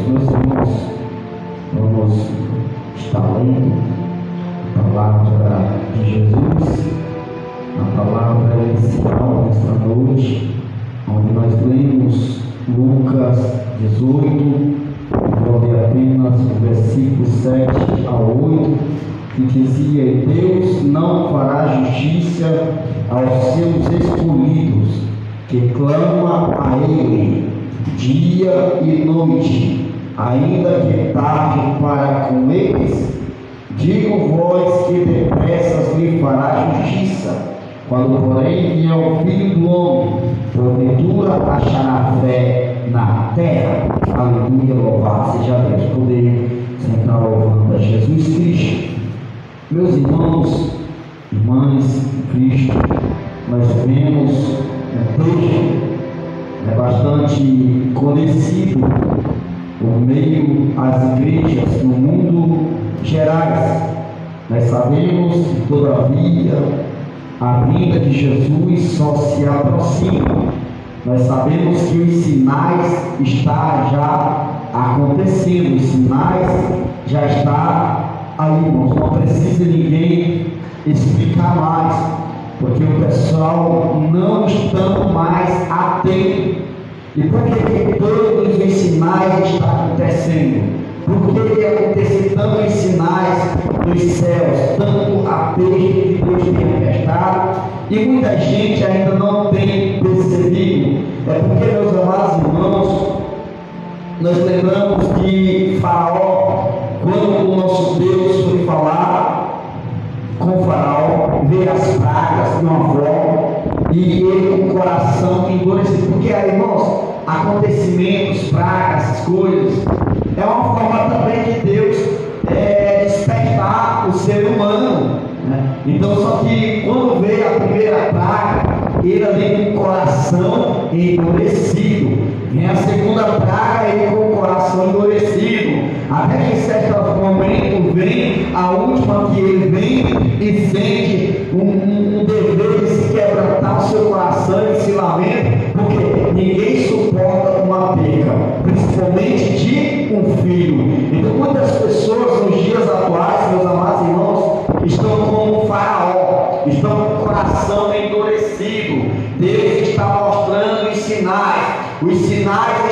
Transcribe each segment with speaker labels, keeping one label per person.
Speaker 1: Meus irmãos, vamos estar lendo a palavra de Jesus, a palavra inicial desta noite, onde nós lemos Lucas 18, vou ler apenas o versículo 7 ao 8, que dizia: "E Deus não fará justiça aos seus escolhidos, que clamam a Ele dia e noite, ainda que tarde para com eles. Digo-vos que depressa lhe fará justiça. Quando, porém, vier o Filho do Homem, porventura achará fé na terra." Aleluia, louvado seja Deus. Poder sentar louvando a Jesus Cristo. Meus irmãos, irmãs em Cristo, nós vemos um texto bastante conhecido por meio às igrejas do mundo gerais. Nós sabemos que, todavia, a vinda de Jesus só se aproxima. Nós sabemos que os sinais estão já acontecendo, os sinais já estão aí, irmãos. Não precisa ninguém explicar mais, porque o pessoal não está mais atento. E por que todos os sinais estão acontecendo? Por que acontecem tantos sinais dos céus, tanto a peixe que Deus tem manifestado, e muita gente ainda não tem percebido? É porque, meus amados irmãos, nós lembramos de Faraó, quando o nosso Deus foi falar com o Faraó, ver as pragas de uma forma, e ele com o coração endurecido. Porque aí, irmãos, acontecimentos, pragas, essas coisas, é uma forma também de Deus despertar o ser humano, né? Então, só que quando veio a primeira praga, ele ali com o coração endurecido. Vem a segunda praga, ele com o coração endurecido. Até que em certo momento vem a última, que ele vem e sente um dever de se quebrantar o seu coração e se lamenta, porque ninguém suporta uma perda, principalmente de um filho. Então, muitas pessoas nos dias atuais, meus amados irmãos, estão como Faraó, estão com o coração endurecido. Deus está mostrando os sinais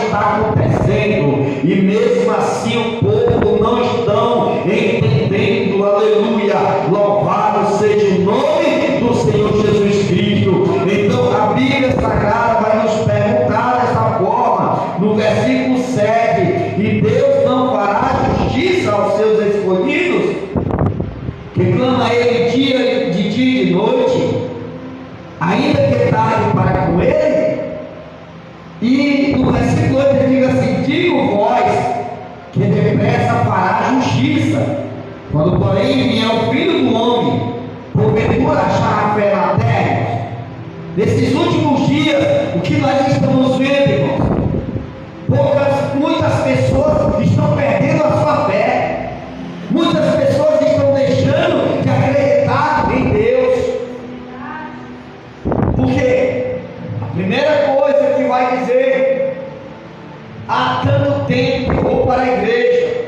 Speaker 1: estão acontecendo, e mesmo assim o povo não estão entendendo. Aleluia, louvado seja o nome do Senhor Jesus Cristo. Então a Bíblia Sagrada vai nos perguntar dessa forma, no versículo 7: "E Deus não fará justiça aos seus escolhidos, que clama a Ele dia e de noite, ainda que tarde para com Ele?" E no versículo 8 ele diz assim: "Digo-vos que depressa fará justiça. Quando, porém, vier o Filho do Homem, porventura achará fé na terra." Nesses últimos dias, o que nós estamos vendo, irmãos? Muitas pessoas estão perdendo a sua fé. Muitas pessoas estão deixando de acreditar em Deus. Por quê? A primeira coisa que vai dizer: "Há tanto tempo que vou para a igreja,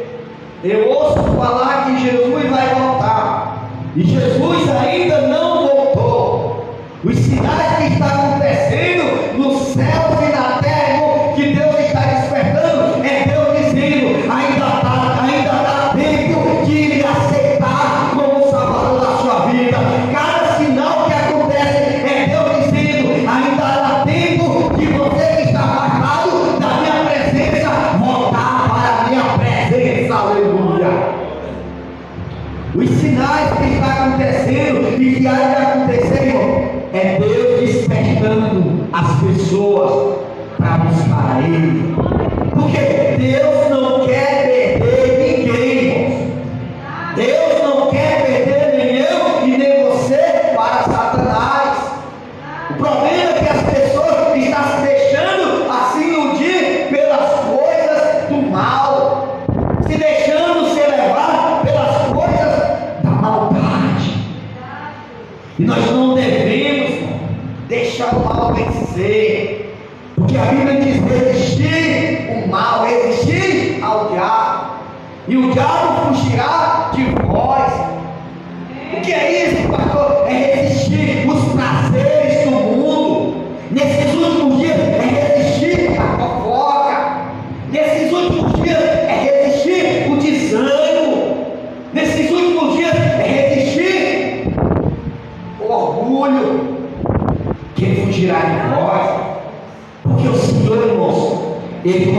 Speaker 1: eu ouço falar que Jesus vai voltar, e Jesus ainda não voltou." Os sinais que estão acontecendo nos céus e na terra, que Deus está despertando, é Deus dizendo: ainda dá tempo de lhe aceitar como Salvador da sua vida. Cada sinal que acontece é Deus dizendo: ainda dá tempo de você que está afastado da minha presença voltar para a minha presença. Aleluia. Os sinais que estão acontecendo e que há de acontecer, irmão, é Deus despertando as pessoas para buscar a Ele. Porque Deus não quer perder ninguém, irmãos. Deus não quer perder nem eu e nem você para Satanás. O problema é que as pessoas estão se deixando assim iludir pelas coisas do mal, se deixando ser levar pelas coisas da maldade. E nós não devemos deixar o mal vencer, porque a Bíblia diz: resistir o mal, resistir ao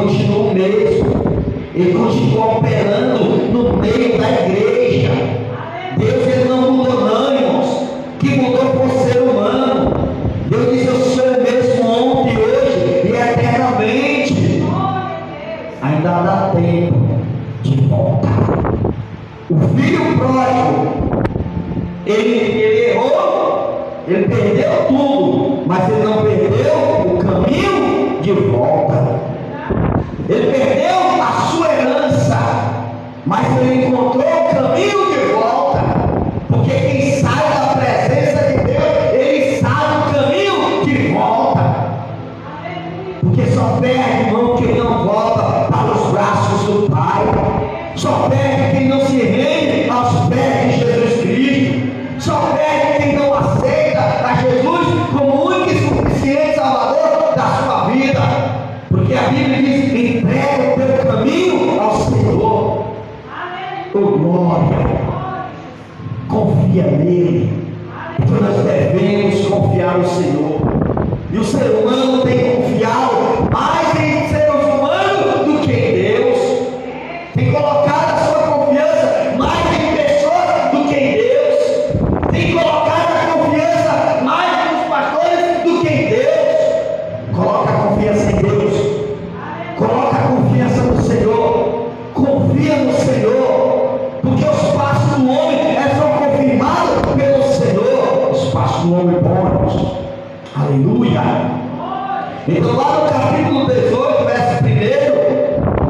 Speaker 1: continua o mesmo. Ele continua operando no meio da igreja. Deus, ele não mudou não, irmãos. Que mudou foi o ser humano. Deus diz: eu sou o mesmo ontem, hoje e eternamente. Ainda dá tempo de voltar. O filho pródigo, ele errou, ele perdeu tudo, mas ele não perdeu o caminho de volta. Ele perdeu a sua herança, mas ele encontrou o caminho de volta. Porque quem sai da presença de Deus, ele sabe o caminho de volta. Porque só perde, irmão, quem não volta para os braços do Pai. Só perde quem não se rende aos pés de Jesus Cristo. Só perde quem não aceita a Jesus como único e suficiente Salvador da sua vida. Porque a Bíblia diz: entrega o teu caminho ao Senhor. Oh, glória! Confia nele. Porque nós devemos confiar no Senhor. E o ser humano tem confiado mais em seres humanos do que em Deus. Tem colocado a sua confiança mais em pessoas do que em Deus. Tem colocado a confiança mais nos pastores do que em Deus. Coloca a confiança em Deus. Coloca a confiança no Senhor. Confia no Senhor. Porque os passos do homem são confirmados pelo Senhor. Os passos do homem bons. Aleluia. Então lá no capítulo 18, verso 1,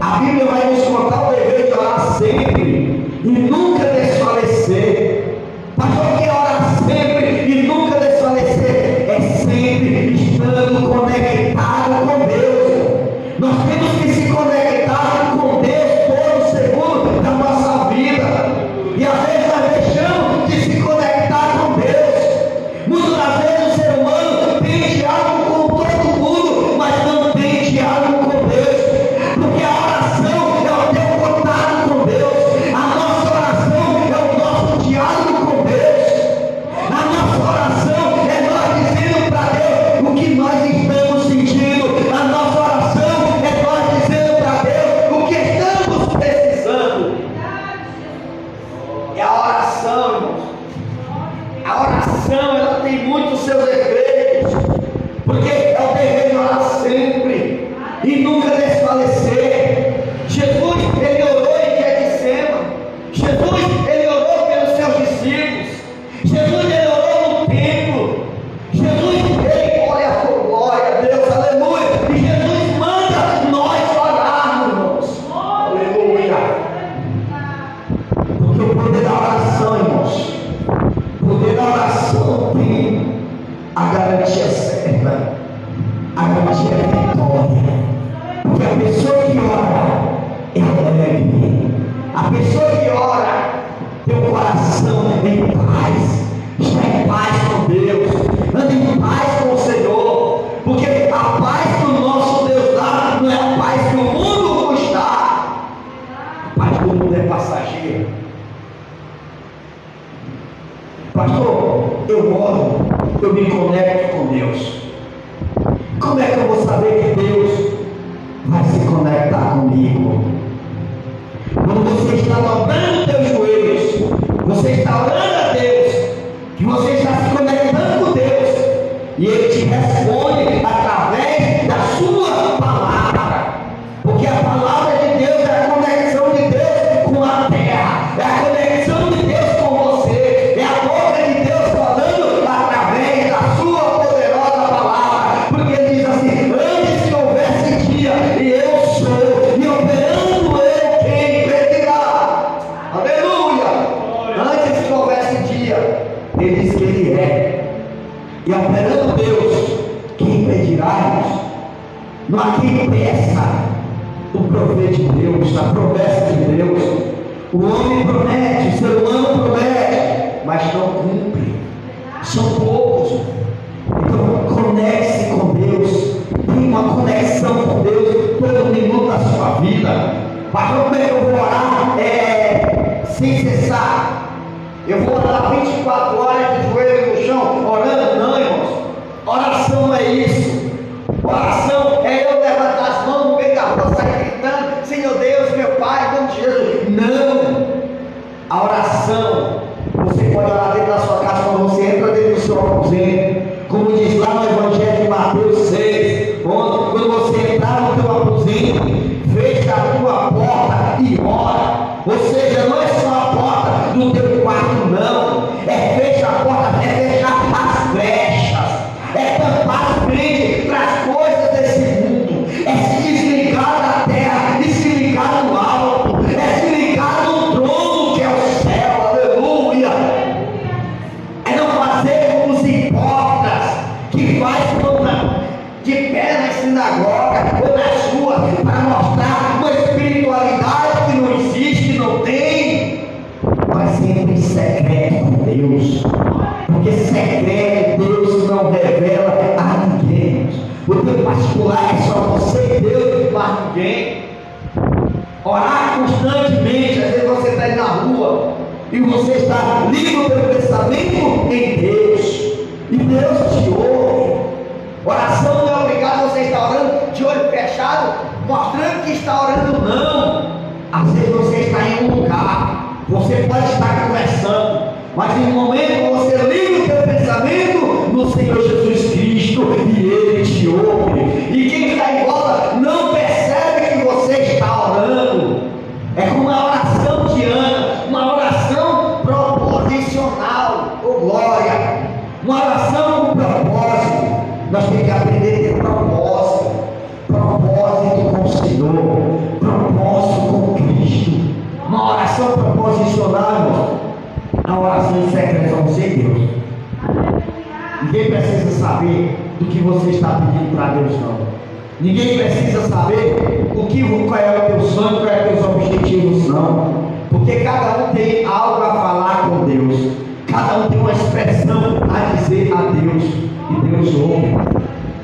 Speaker 1: a Bíblia vai nos contar o dever de orar sempre e nunca desfalecer. Pastor, que orar sempre e nunca desfalecer é sempre estando conectado com Deus. Nós temos que se conectar com Deus todo segundo da nossa vida. E às vezes nós deixamos de se conectar com Deus. Muitas das vezes o ser humano tem diálogo com todo mundo, mas não tem diálogo com Deus. Porque a oração é o teu contato com Deus. A nossa oração é o nosso diálogo com Deus. A nossa oração é nós dizendo para Deus o que nós estamos sentindo. A nossa oração é nós dizendo para Deus o que estamos precisando. E a oração, irmãos, a oração, ela tem muitos seus efeitos. Porque é o dever de orar sempre e nunca desfalecer. Jesus, ele orou em Getsêmani. Jesus, ele orou pelos seus discípulos. Jesus, ele orou no templo. Jesus, ele glória a Deus, aleluia. E Jesus manda nós orarmos, irmãos. Aleluia. Porque o poder da oração, irmãos, o poder da oração tem a garantia certa, a garantia vitória. Porque a pessoa que ora, ela deve. A pessoa que ora, tem o coração em paz, está em paz com Deus, anda em paz com o Senhor. Porque a paz que o nosso Deus dá não é a paz que o mundo nos dá. A paz do mundo é passageira. Pastor, eu oro, eu me conecto com Deus. Como é que eu vou saber que Deus vai se conectar comigo? Quando você está dobrando os teus joelhos, você está orando a Deus, que você está se conectando com Deus, e Ele te responde através da sua palavra. Porque a palavra de Deus é a conexão de Deus com a terra, é a conexão de Deus com você, é a boca de Deus falando através da sua poderosa palavra. Porque Ele diz assim: antes que houvesse dia, e eu sou, e operando eu quem impedirá. Aleluia. Antes que houvesse dia, Ele diz que Ele é. E operando Deus, quem impedirá, irmãos? Não há quem impeça o prover de Deus, a promessa de Deus. O homem promete, o ser humano promete, mas não cumpre. São poucos. Então conecte-se com Deus. Tenha uma conexão com Deus todo minuto da sua vida. Mas como é que eu vou orar? Sem cessar. Eu vou orar 24 horas de joelho no chão, orando? Não, irmãos. Oração não é isso. Oração é eu levantar as mãos no meio da rua, sair Ou seja, não é só a porta do teu quarto, não. É fechar a porta, é fechar as brechas, é tampar a frente para as coisas desse mundo, é se desligar da terra e se ligar no alto, é se ligar no trono que é o céu, aleluia. É não fazer como os hipócritas que faz de pé na sinagoga ou nas ruas para mostrar uma espiritualidade que não existe, não tem, mas sempre em secreto com Deus, porque secreto Deus não revela a ninguém. O teu particular é só você e Deus, não ninguém. Orar constantemente, às vezes você está aí na rua e você está livre pelo pensamento em Deus, e Deus te ouve. Oração não é obrigado você estar orando de olho fechado, mostrando que está orando, não. Às vezes você está em um lugar, você pode estar conversando, mas em um momento você liga o seu pensamento no Senhor Jesus Cristo e Ele te ouve. E quem está em volta não percebe que você está orando. É como uma oração de Ana, uma oração proposicional, oh glória, uma oração com propósito. Nós temos que aprender a ter propósito com o Senhor, propósito com Cristo. Uma oração proposicional, irmão. A oração em secreto é você e Deus. Ninguém precisa saber do que você está pedindo para Deus, não. Ninguém precisa saber qual é o teu sonho, qual é os teus objetivos, não. Porque cada um tem algo a falar com Deus. Cada um tem uma expressão a dizer a Deus. E Deus ouve.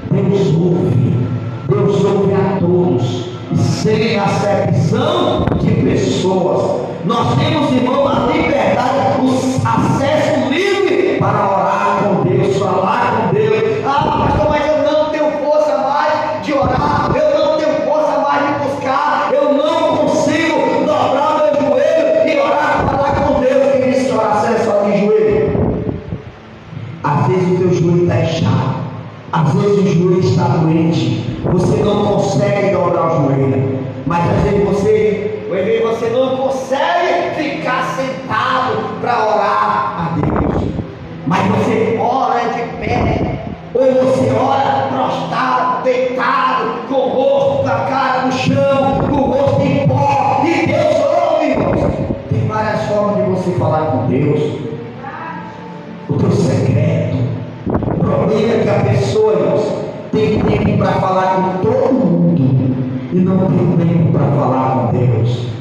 Speaker 1: Deus ouve. Deus ouve a todos. E sem acepção de pessoas. Nós temos, irmão, a liberdade, o acesso livre para orar com Deus, falar com Deus. Ah, pastor, mas eu não tenho força mais de orar, eu não tenho força mais de buscar, eu não consigo dobrar meu joelho e orar, falar com Deus. Quem disse que oração é só de joelho? Às vezes o teu joelho está inchado, às vezes o joelho está doente, você não consegue dobrar o joelho, mas às vezes você não consegue ficar sentado para orar a Deus, mas você ora de pé, ou você ora prostrado, deitado, com o rosto, com a cara no chão, com o rosto em pó, e Deus ouve, irmãos. Tem várias formas de você falar com Deus. O teu secreto. O problema é que a pessoa, irmãos, tem tempo para falar com todo mundo e não tem tempo para falar com Deus.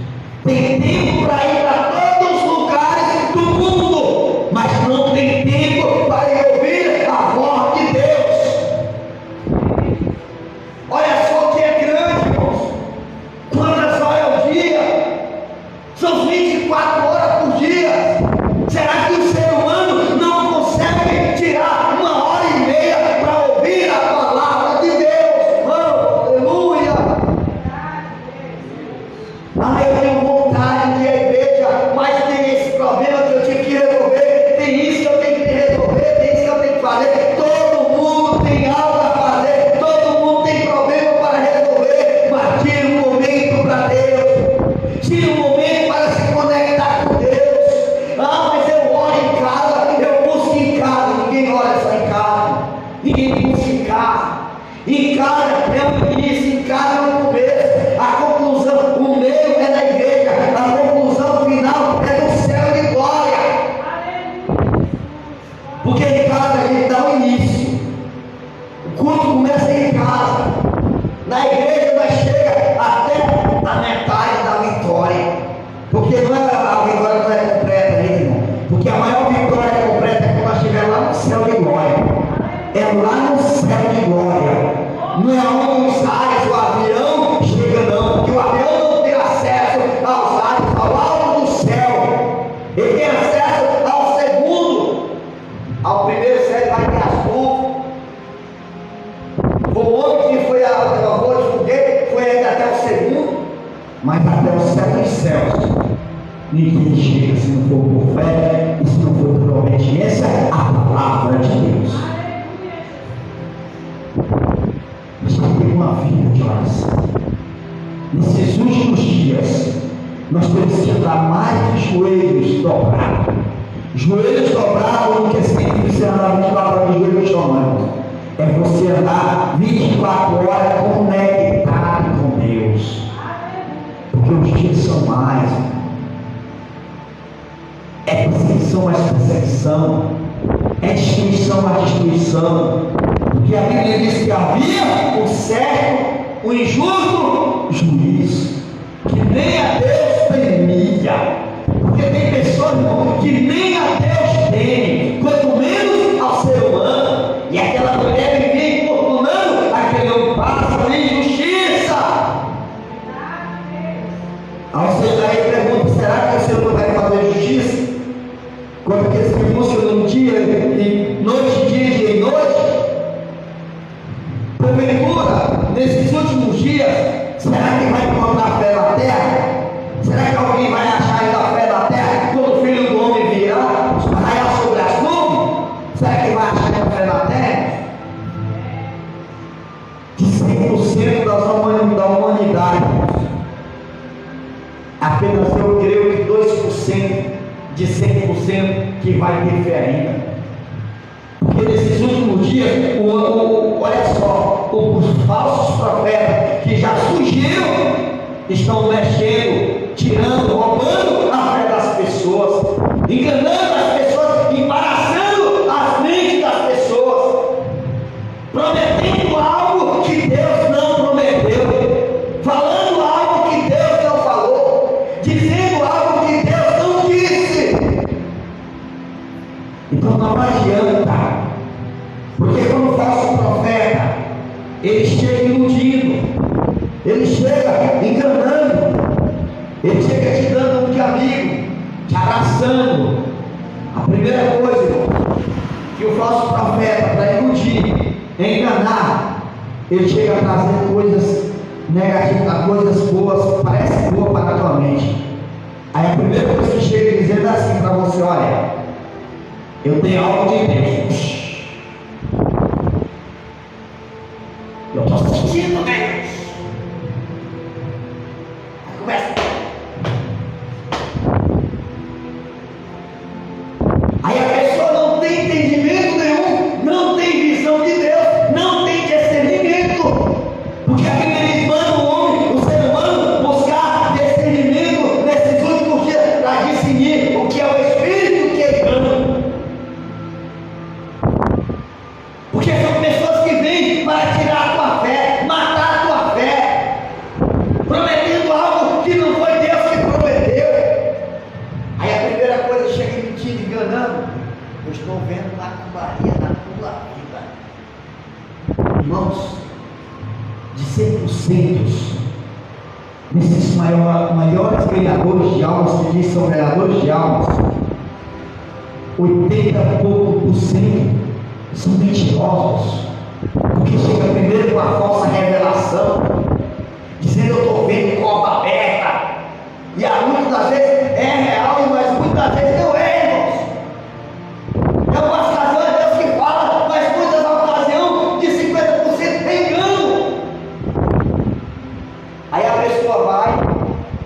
Speaker 1: Tem tempo para ir para todos os lugares do mundo, mas não tem tempo para ir ouvir a voz de Deus. Olha só que é grande, irmãos. Quantas horas é o dia? São 24 horas por dia. Será que o ser humano não consegue tirar 1h30 para ouvir a palavra de Deus? Oh, aleluia! Ah, eu tenho vontade de ir à igreja, mas tem esse problema que eu tive que resolver, tem isso que eu tenho que resolver, tem isso que eu tenho que fazer. Todo mundo tem algo a fazer, todo mundo tem problema para resolver, mas tira um momento para Deus, tira um momento para se conectar com Deus. Ah, mas eu oro em casa, eu busco em casa. Ninguém ora só em casa, ninguém busca em casa. Em casa é o início, em casa é o começo, a conclusão, o meio é na igreja, a conclusão final é no céu de glória. Porque em casa a gente dá o início, o culto começa em casa, na igreja nós chega até a metade da vitória, porque não é, a vitória não é completa ainda, irmão, porque a maior vitória completa é quando nós estivermos lá no céu de glória. É lá no céu de glória. Não é onde os ares, o avião chega, não, porque o avião não tem acesso aos ares, ao alto do céu. Ele tem acesso ao segundo. Ao primeiro céu ele vai ter as nuvens. O homem que foi a voz de foguete foi ainda até o segundo, mas até o céu dos céus ninguém chega se não for por fé e se não for por obediência à palavra de Deus. Mas tem uma vida de oração. Nesses últimos dias, nós temos que andar mais de joelhos dobrados. Joelhos dobrados não quer dizer que você andar 24 horas de joelhos chorando. É você andar 24 horas conectado com Deus. Porque os dias são mais. É perseguição mais perseguição. É destruição mais destruição. Porque a Bíblia diz que havia o certo, o injusto juiz, que nem a Deus temia. Porque tem pessoas, irmão, que nem a Deus tem, quanto menos ao ser humano. E aquela mulher vivia importunando aquele homem, passa de justiça. Aí pergunta, será que você não vai fazer justiça? Quando aqueles que buscam num dia, e noite, dia e noite. Porventura, nesses últimos dias, será que vai encontrar fé na terra? Será que alguém vai achar ainda fé na terra quando o Filho do Homem virá raiar sobre as nuvens? Será que vai achar ainda fé na terra? De 100% da humanidade, apenas eu creio que 2% de 100% que vai ter fé ainda. Porque nesses últimos dias, olha só, os falsos profetas que já surgiram estão mexendo, tirando, roubando a fé das pessoas, enganando as pessoas, embaraçando as mentes das pessoas, prometendo algo que Deus não prometeu, falando algo que Deus não falou, dizendo algo que Deus não disse. Então não adianta, porque quando o falso profeta, ele chega iludindo, ele chega enganando, ele chega te dando um de amigo, te abraçando. A primeira coisa, irmão, que o falso profeta, para iludir, enganar, ele chega trazendo coisas negativas, coisas boas, parece boa para a tua mente. Aí a primeira coisa que chega dizendo assim para você: olha, eu tenho algo de Deus. Eu estou sentindo Deus. Começa. Aí a pessoa não tem entendimento nenhum, não tem visão de Deus, não tem discernimento. Porque a Bíblia manda o homem, o ser humano, buscar discernimento nesses últimos dias para discernir o que é o Espírito e o que é engano. Porque são pessoas que vêm para tirar a tua fé, matar a tua fé, prometendo algo que não foi Deus que prometeu. Aí a primeira coisa chega mentindo, enganando. Eu estou vendo macumbaria na tua vida. Irmãos, de 100%, nesses maiores ganhadores de almas, que dizem são ganhadores de almas, 80 e pouco por cento são mentirosos. Porque chega primeiro com a falsa revelação, dizendo: eu estou vendo cova aberta. E muitas das vezes é real, mas muitas vezes não é, irmãos. Em algumas ocasiões é Deus que fala, mas muitas ocasiões de 50% é engano. Aí a pessoa vai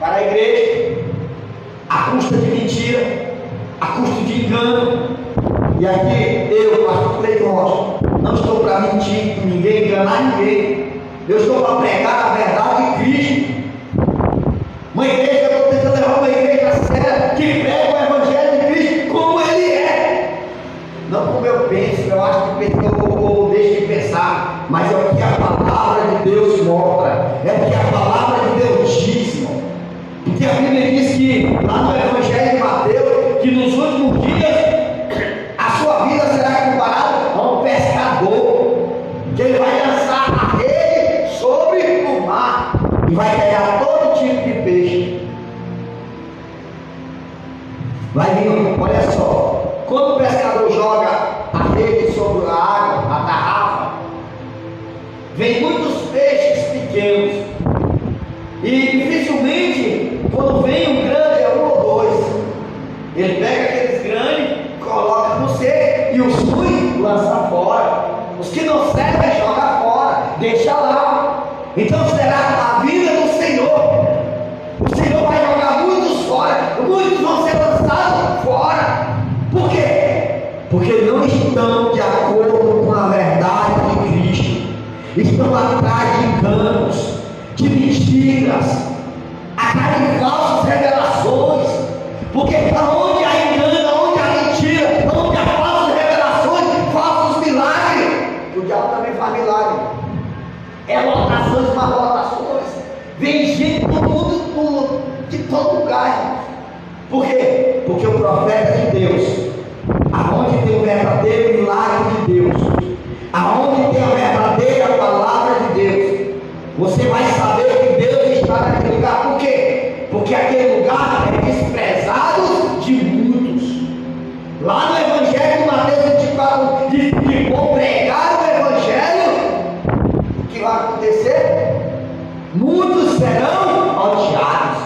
Speaker 1: para a igreja à custa de mentira, à custa de engano. E aqui eu, pastor Cleiton, não estou para mentir com ninguém, enganar ninguém. Eu estou para pregar a verdade de Cristo. Uma igreja, eu estou tentando levar uma igreja séria que prega o Evangelho de Cristo como ele é. Não como eu penso, eu acho que eu deixo de pensar, mas é o que a palavra de Deus mostra, é o que a palavra de Deus diz, irmão. Porque a Bíblia diz que lá no Evangelho de Mateus, que nos últimos dias a sua vida será comparada a um pescador, que ele vai lançar a rede sobre o mar e vai pegar todo tipo de peixe. Vai vir, olha só, quando o pescador joga a rede sobre a água, a tarrafa, vem muitos peixes pequenos, e dificilmente quando vem um grande é um ou dois. Ele pega aqueles grandes, coloca no seco, e os ruins lança fora. Os que não servem joga fora, deixa lá. Então será a vida do Senhor. O Senhor vai jogar muito estão atrás de enganos, de mentiras, atrás de falsas revelações, porque aonde há engano, aonde há mentira, aonde há falsas revelações, falsos milagres, o diabo também faz milagre, é lotações, mas lotações, vem gente do mundo, de todo lugar. Por quê? Porque o profeta de Deus, aonde tem o verdadeiro milagre de Deus, aonde tem a verdadeira palavra de Deus, você vai saber que Deus está naquele lugar. Por quê? Porque aquele lugar é desprezado de muitos. Lá no Evangelho de Mateus 24 diz que vou pregar o Evangelho, o que vai acontecer? Muitos serão odiados.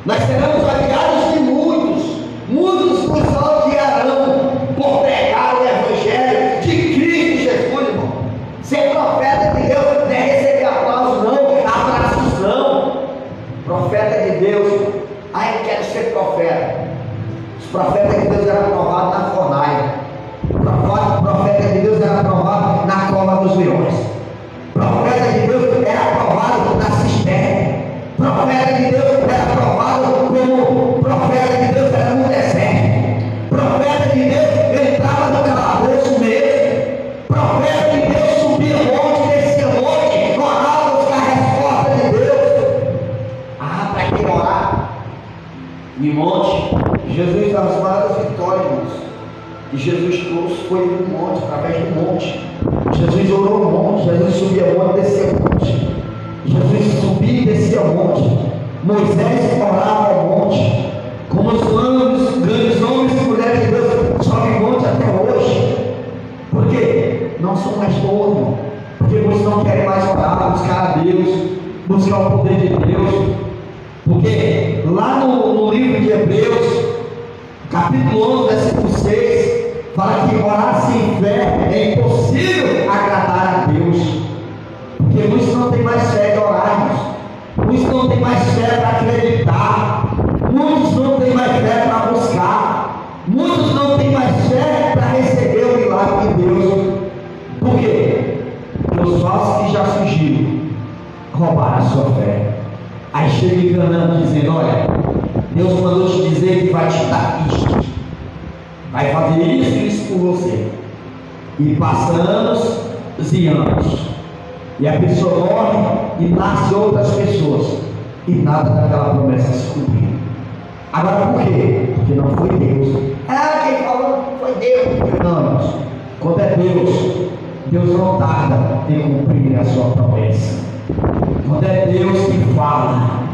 Speaker 1: Nós seremos odiados de muitos. Muitos nos odiarão por pregar o Evangelho de Cristo Jesus, irmão. Ser profeta de Deus não é receber aplausos, não, abraços, não. Profeta de Deus, eu quero ser profeta. Os profetas de Deus eram aprovados na fornalha. O profeta de Deus era aprovado na cova dos leões. O profeta de Deus era aprovado na cisterna. O profeta de Deus era aprovado como profeta de Deus era no deserto. O profeta de Deus entrava no calabouço mesmo. O profeta de Deus subia monte, descia monte, orava buscar a resposta de Deus. Para quem orar em monte, Jesus dá as maiores vitórias, irmãos. E Jesus trouxe foi no monte, através do monte. Jesus orou no monte, Jesus subia o monte, descia o monte. Jesus subia e descia o monte. Moisés orava ao monte. Como os grandes homens e mulheres de Deus sobem monte até hoje. Por quê? Não são mais todos. Porque muitos não querem mais orar, buscar a Deus, buscar o poder de Deus. Porque lá no livro de Hebreus, capítulo 11, versículo 6, fala que orar sem fé é impossível agradar a Deus. Porque muitos não têm mais fé de orarmos, muitos não têm mais fé para acreditar, muitos não têm mais fé para buscar, muitos não têm mais fé para receber o milagre de Deus. Por quê? Porque os falsos que já surgiram roubaram a sua fé. Aí chega enganando, dizendo: olha, Deus mandou te dizer que vai te dar isto, vai fazer isso e isso por você. E passa anos e anos, e a pessoa morre e nasce outras pessoas, e nada daquela promessa se cumpriu. Agora por quê? Porque não foi Deus. Quem falou foi Deus. Não, irmãos, quando é Deus, Deus não tarda em cumprir a sua promessa. Quando é Deus que fala,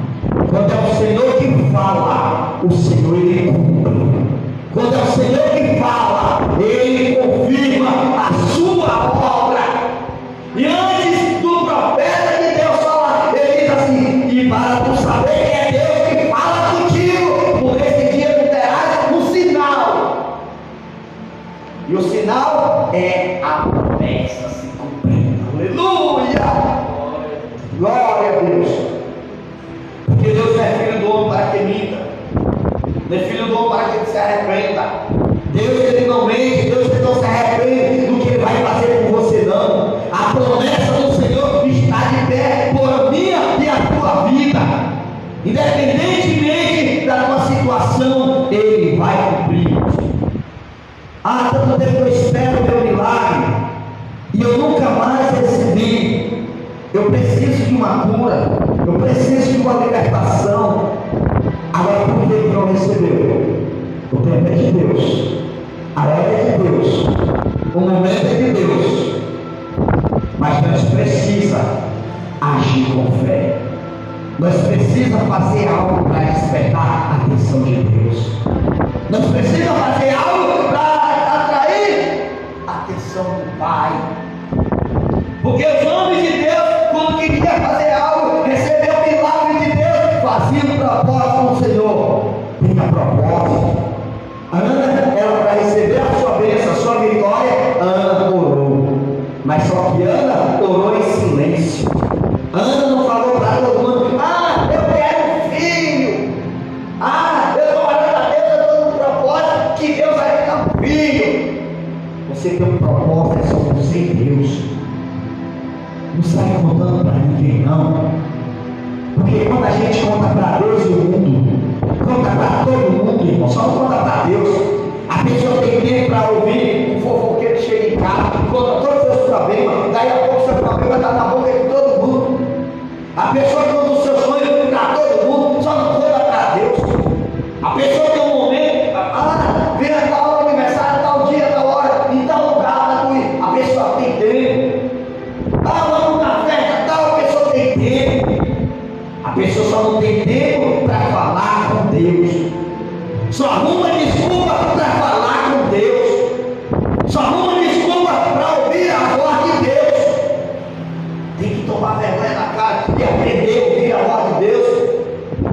Speaker 1: quando é o Senhor que fala, o Senhor ele cumpre. Quando é o Senhor que fala, ele confirma a sua obra. E antes do profeta de Deus falar, ele diz assim: e para tu saber que é Deus que fala contigo, por esse dia tu terás um sinal. E o sinal é a promessa se cumprindo. Aleluia! Glória a Deus. Porque Deus não é filho do homem para que minta, não é filho do homem para que ele se arrependa. Deus ele não mente, Deus ele não se arrepende do que ele vai fazer por você, não. A promessa do Senhor está de pé por a minha e a tua vida. Independentemente da tua situação, ele vai cumprir. Tanto tempo eu espero o meu milagre e eu nunca mais recebi. Eu preciso de uma cura, eu preciso de uma libertação. Agora por que não recebeu? O tempo é de Deus, a hora é de Deus, o momento é de Deus, mas nós precisamos agir com fé. Nós precisamos fazer algo para despertar a atenção de Deus. Nós precisamos fazer algo para atrair a atenção do Pai. Porque os homens de Deus, quando queriam fazer algo, receber o milagre de Deus, faziam propósito com o Senhor. Tinha propósito. Ana, ela para receber a sua bênção, a sua vitória, Ana orou. Mas só que Ana orou em silêncio. Ana não falou para todo mundo: eu quero um filho. Eu estou orando a Deus, eu estou no propósito que Deus vai me dar um filho. Você tem um propósito, é só você e Deus. Não sai Só arruma desculpa para falar com Deus. Só arruma desculpa para ouvir a voz de Deus. Tem que tomar vergonha na cara e aprender a ouvir a voz de Deus.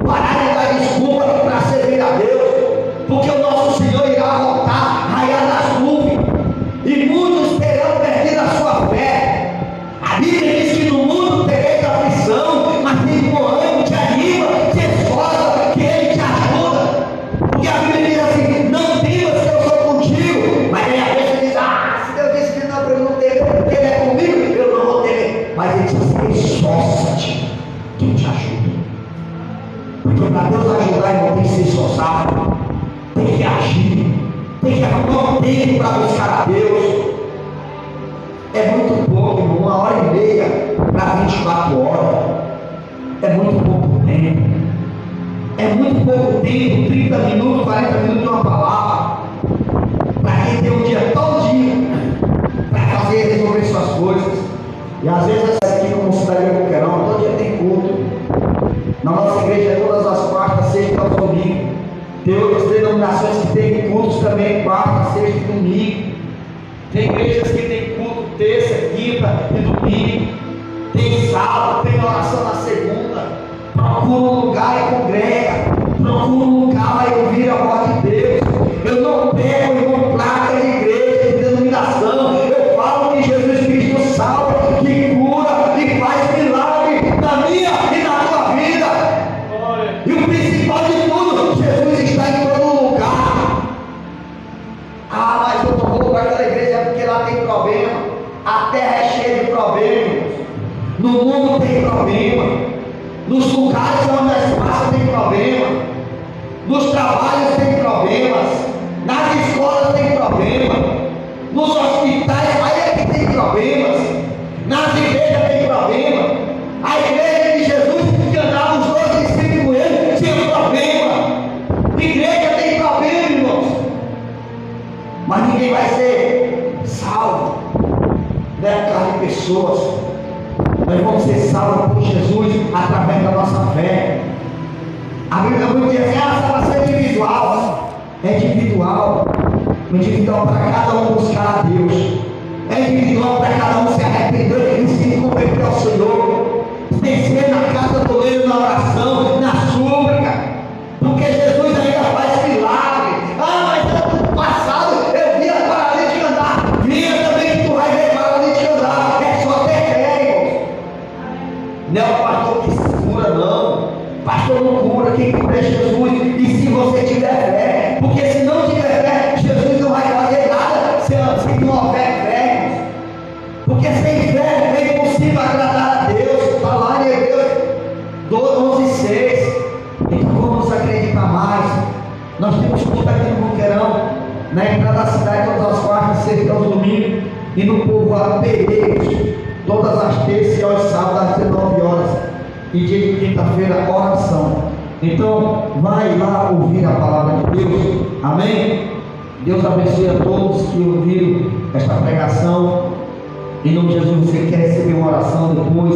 Speaker 1: Parar de dar desculpa para servir a Deus. Porque o nosso Senhor irá voltar, raiar nas nuvens. E muitos terão perdido a sua fé. A Bíblia diz que no mundo tereis aflição, mas tem bom ânimo, te anima, te esforça, que Ele te ajuda. Porque a Bíblia diz assim: não temas que eu sou contigo. Mas aí a gente diz: se Deus disse que não, para eu não ter, porque Ele é comigo, eu não vou ter. Mas Ele diz assim: esforça-te, que eu te ajudo. Porque para Deus ajudar, irmão, tem que se esforçar, tem que agir, tem que arrumar um tempo para buscar a Deus. É muito pouco, irmão, 1h30 para 24 horas. É muito pouco tempo. É muito pouco tempo, 30 minutos, 40 minutos de uma palavra. Para quem tem um dia todinho para fazer resolver suas coisas. E às vezes essa aqui, como cidade de Coqueirão, todo dia tem culto. Na nossa igreja é todas as quartas, sexta e domingo. Tem outras denominações que tem cultos também, quarta, sexta e domingo. Tem igrejas que tem culto terça, quinta e domingo. Tem sábado, tem oração na segunda. Procura um lugar e congrega. Procura um lugar e ouvir a voz de Deus. Eu não pego em placa de igreja, de denominação. Eu falo que Jesus Cristo salva, que cura e faz milagre na minha e na tua vida. E o principal de tudo, Jesus está em todo lugar. Mas eu não vou para aquela igreja porque lá tem problema. A terra é cheia de problemas. No mundo tem problema. Nos lugares onde as passam tem problema. Nos trabalhos tem problemas. Nas escolas tem problema. Nos hospitais, aí é que tem problemas. Nas igrejas tem problema. A igreja de Jesus, que andava os 12 discípulos com ele, tinha problema. Igreja tem problema, irmãos. Mas ninguém vai ser salvo, né, por causa de pessoas. Nós vamos ser salvos por Jesus através da nossa fé. A Bíblia muito diz assim: a salvação é individual. É individual. Individual para cada um buscar a Deus. É individual para cada um se arrepender e se converter ao Senhor. Descer na casa do leiro, na oração, na súplica. Porque Jesus ainda faz milagre. Mas ano passado eu vi a paralítica andar. Vinha também que tu vai ver paralítica andar. É só ter fé, irmãos. Não é o pastor que se cura, não. Pastor não cura, quem cura é Jesus. E se você tiver fé, porque se não tiver fé, Jesus não vai fazer nada se não houver fé, irmãos. Porque sem fé é impossível agradar a Deus. Está lá em Hebreus 11:6. Então vamos acreditar mais. Nós temos culto aqui no Coqueirão, na entrada da cidade, todas as quartas, sextas e domingos, e no povoado Pereiros, todas as terças e aos sábados às 19 horas, e dia de quinta-feira, oração. Então vai lá ouvir a palavra de Deus. Amém? Deus abençoe a todos que ouviram esta pregação. Em nome de Jesus, você quer receber uma oração depois,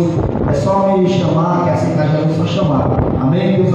Speaker 1: é só me chamar, que aceitar Jesus, só chamar. Amém? Deus abençoe.